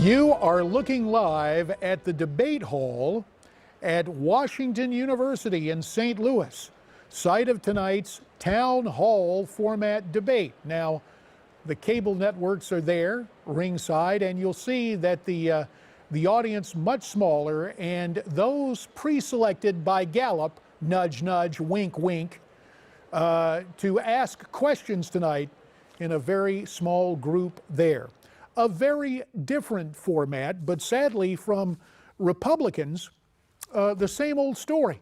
You are looking live at the debate hall at Washington University in St. Louis, site of tonight's town hall format debate. Now, the cable networks are there ringside, and you'll see that the audience much smaller, and those pre-selected by Gallup, nudge, nudge, wink, wink, to ask questions tonight in a very small group there. A very different format, but sadly from Republicans, the same old story.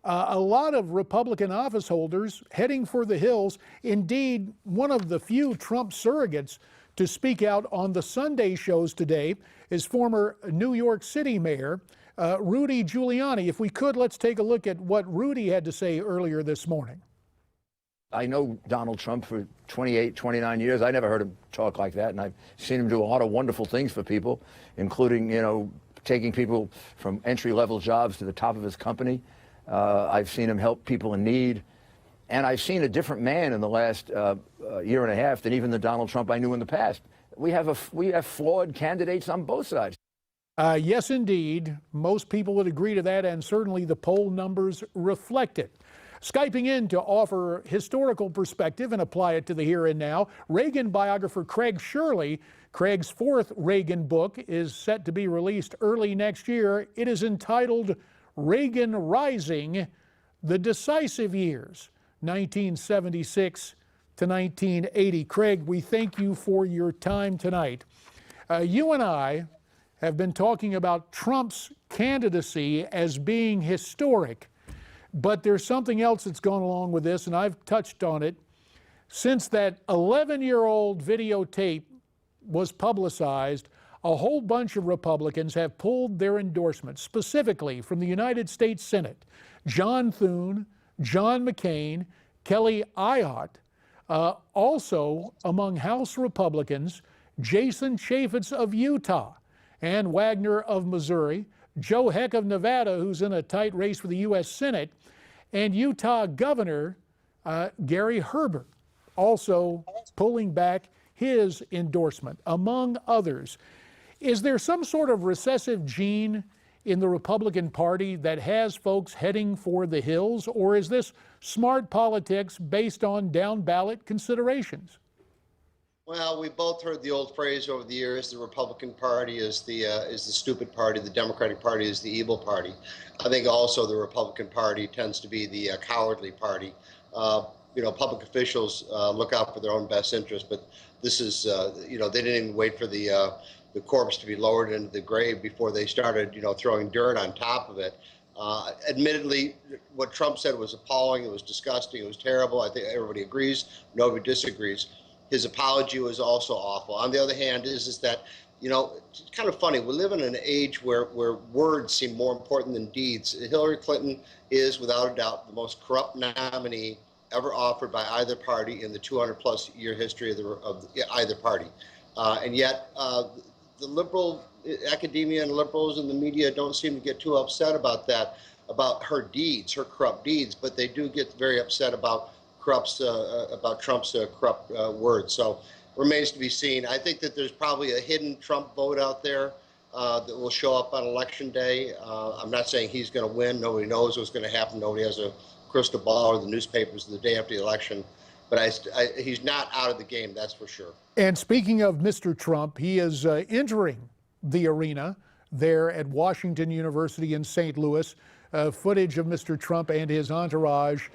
A lot of Republican office holders heading for the hills. Indeed, one of the few Trump surrogates to speak out on the Sunday shows today is former New York City Mayor Rudy Giuliani. If we could, let's take a look at what Rudy had to say earlier this morning. I know Donald Trump for 28, 29 years. I never heard him talk like that, and I've seen him do a lot of wonderful things for people, including, taking people from entry-level jobs to the top of his company. I've seen him help people in need, and I've seen a different man in the last year and a half than even the Donald Trump I knew in the past. We have flawed candidates on both sides. Yes, indeed. Most people would agree to that, and certainly the poll numbers reflect it. Skyping in to offer historical perspective and apply it to the here and now, Reagan biographer Craig Shirley. Craig's fourth Reagan book is set to be released early next year. It is entitled Reagan Rising: The Decisive Years, 1976 to 1980. Craig, we thank you for your time tonight. You and I have been talking about Trump's candidacy as being historic. But there's something else that's gone along with this, and I've touched on it. Since that 11-year-old videotape was publicized, a whole bunch of Republicans have pulled their endorsements, specifically from the United States Senate. John Thune, John McCain, Kelly Ayotte. Also among House Republicans, Jason Chaffetz of Utah, Ann Wagner of Missouri, Joe Heck of Nevada, who's in a tight race for the U.S. Senate, and Utah Governor Gary Herbert, also pulling back his endorsement, among others. Is there some sort of recessive gene in the Republican Party that has folks heading for the hills, or is this smart politics based on down-ballot considerations? Well, we both heard the old phrase over the years: the Republican Party is the stupid party, the Democratic Party is the evil party. I think also the Republican Party tends to be the cowardly party. Public officials look out for their own best interest, but this is, they didn't even wait for the corpse to be lowered into the grave before they started, throwing dirt on top of it. Admittedly, what Trump said was appalling. It was disgusting. It was terrible. I think everybody agrees. Nobody disagrees. His apology was also awful. On the other hand, is that, it's kind of funny. We live in an age where words seem more important than deeds. Hillary Clinton is, without a doubt, the most corrupt nominee ever offered by either party in the 200-plus year history of either party. And yet, the liberal academia and liberals in the media don't seem to get too upset about that, about her deeds, her corrupt deeds, but they do get very upset about Trump's corrupt words. So remains to be seen. I think that there's probably a hidden Trump vote out there that will show up on Election Day. I'm not saying he's going to win. Nobody knows what's going to happen. Nobody has a crystal ball or the newspapers the day after the election. But he's not out of the game, that's for sure. And speaking of Mr. Trump, he is entering the arena there at Washington University in St. Louis. Footage of Mr. Trump and his entourage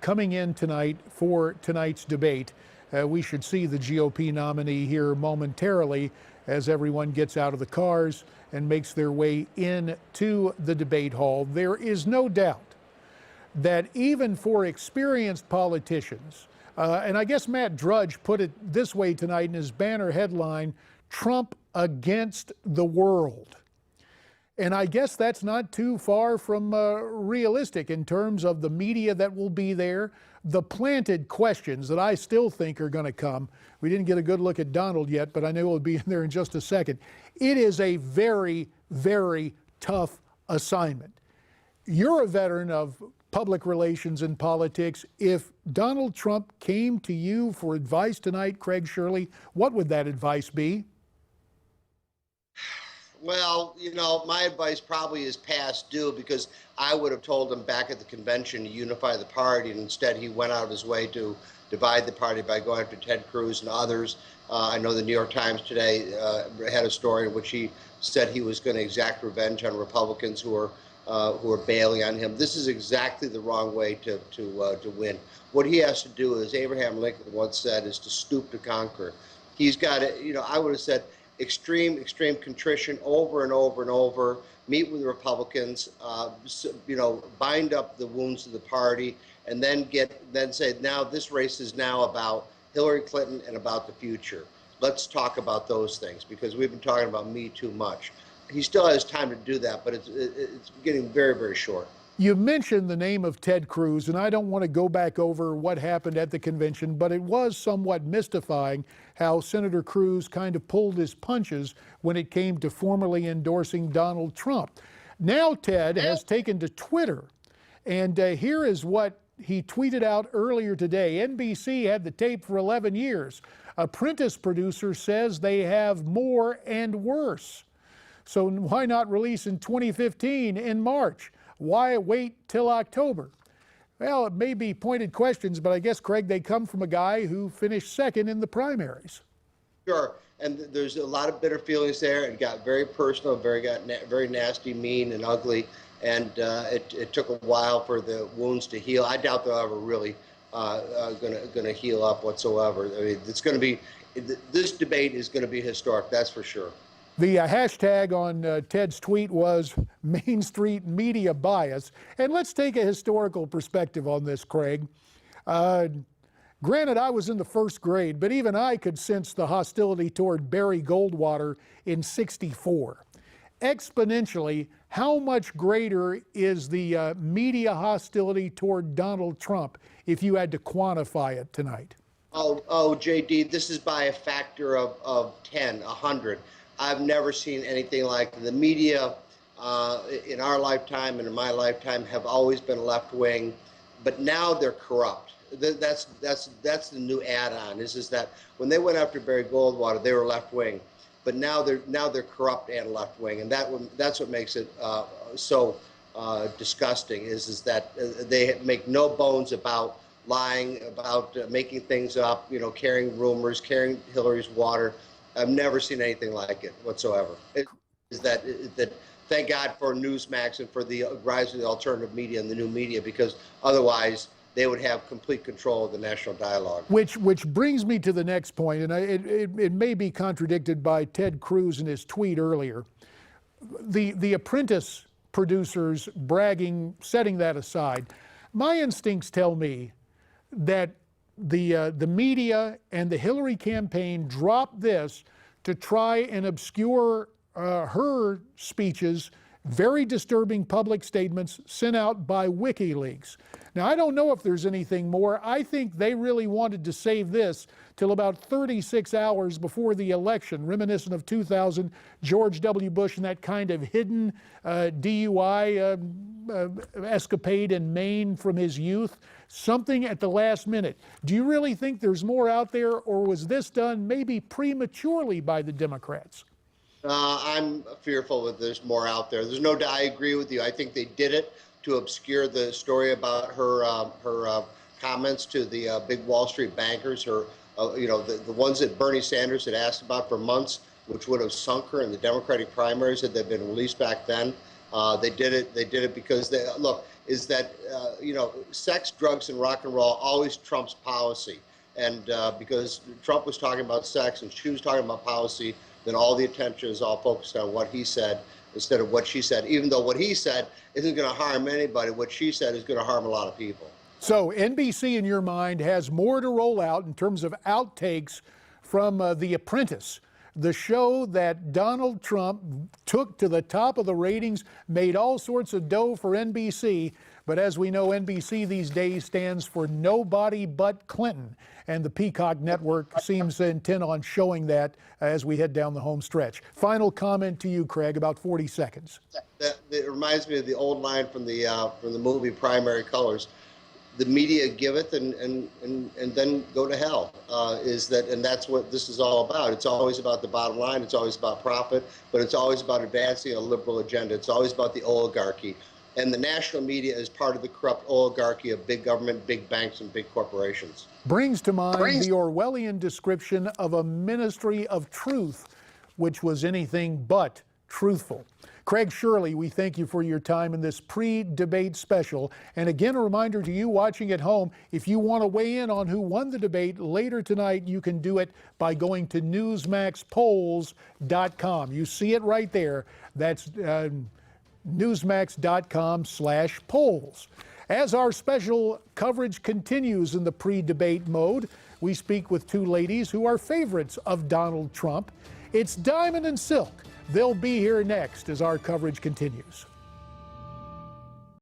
coming in tonight for tonight's debate. We should see the GOP nominee here momentarily as everyone gets out of the cars and makes their way into the debate hall. There is no doubt that even for experienced politicians, and I guess Matt Drudge put it this way tonight in his banner headline, Trump against the world. And I guess that's not too far from realistic in terms of the media that will be there, the planted questions that I still think are going to come. We didn't get a good look at Donald yet, but I know he'll be in there in just a second. It is a very, very tough assignment. You're a veteran of public relations and politics. If Donald Trump came to you for advice tonight, Craig Shirley, what would that advice be? Well, my advice probably is past due because I would have told him back at the convention to unify the party, and instead he went out of his way to divide the party by going after Ted Cruz and others. I know the New York Times today had a story in which he said he was going to exact revenge on Republicans who are bailing on him. This is exactly the wrong way to win. What he has to do, as Abraham Lincoln once said, is to stoop to conquer. He's got to, I would have said, extreme contrition over and over and over, meet with Republicans, bind up the wounds of the party, and then say, now this race is now about Hillary Clinton and about the future. Let's talk about those things because we've been talking about me too much. He still has time to do that, but it's getting very, very short. You mentioned the name of Ted Cruz, and I don't want to go back over what happened at the convention, but it was somewhat mystifying how Senator Cruz kind of pulled his punches when it came to formally endorsing Donald Trump. Now Ted has taken to Twitter, and here is what he tweeted out earlier today. NBC had the tape for 11 years. Apprentice producer says they have more and worse. So why not release in 2015 in March? Why wait till October? Well, it may be pointed questions, but I guess, Craig, they come from a guy who finished second in the primaries. Sure, and there's a lot of bitter feelings there. It got very personal, very nasty, mean, and ugly, and it took a while for the wounds to heal. I doubt they'll ever really going to heal up whatsoever. I mean, it's going to be, this debate is going to be historic, that's for sure. The hashtag on Ted's tweet was Main Street Media Bias. And let's take a historical perspective on this, Craig. Granted, I was in the first grade, but even I could sense the hostility toward Barry Goldwater in '64. Exponentially, how much greater is the media hostility toward Donald Trump if you had to quantify it tonight? Oh, JD, this is by a factor of 10, 100. I've never seen anything like it. The media in our lifetime and in my lifetime have always been left wing, but now they're corrupt. That's the new add-on. Is that when they went after Barry Goldwater, they were left wing, but now they're corrupt and left wing, and that's what makes it so disgusting. Is that they make no bones about lying, about making things up, carrying rumors, carrying Hillary's water. I've never seen anything like it whatsoever. Thank God for Newsmax and for the rise of the alternative media and the new media, because otherwise they would have complete control of the national dialogue. Which brings me to the next point, and it may be contradicted by Ted Cruz in his tweet earlier. The Apprentice producers bragging, setting that aside, my instincts tell me that the media and the Hillary campaign dropped this to try and obscure her speeches, very disturbing public statements sent out by WikiLeaks. Now, I don't know if there's anything more. I think they really wanted to save this till about 36 hours before the election, reminiscent of 2000, George W. Bush and that kind of hidden DUI escapade in Maine from his youth. Something at the last minute. Do you really think there's more out there, or was this done maybe prematurely by the Democrats? I'm fearful that there's more out there. There's no doubt. I agree with you. I think they did it to obscure the story about her comments to the big Wall Street bankers, the ones that Bernie Sanders had asked about for months, which would have sunk her in the Democratic primaries had they been released back then. They did it because sex, drugs, and rock and roll always trumps policy. And because Trump was talking about sex and she was talking about policy, then all the attention is all focused on what he said instead of what she said, even though what he said isn't going to harm anybody. What she said is going to harm a lot of people. So NBC, in your mind, has more to roll out in terms of outtakes from The Apprentice, the show that Donald Trump took to the top of the ratings, made all sorts of dough for NBC. But as we know, NBC these days stands for nobody but Clinton. And the Peacock Network seems intent on showing that as we head down the home stretch. Final comment to you, Craig, about 40 seconds. It reminds me of the old line from the movie Primary Colors. the media giveth and then go to hell. And that's what this is all about. It's always about the bottom line. It's always about profit, but it's always about advancing a liberal agenda. It's always about the oligarchy. And the national media is part of the corrupt oligarchy of big government, big banks, and big corporations. Brings to mind the Orwellian description of a ministry of truth, which was anything but truthful. Craig Shirley, we thank you for your time in this pre-debate special. And again, a reminder to you watching at home, if you want to weigh in on who won the debate later tonight, you can do it by going to newsmaxpolls.com. You see it right there. That's newsmax.com/polls. As our special coverage continues in the pre-debate mode, we speak with two ladies who are favorites of Donald Trump. It's Diamond and Silk. They'll be here next as our coverage continues.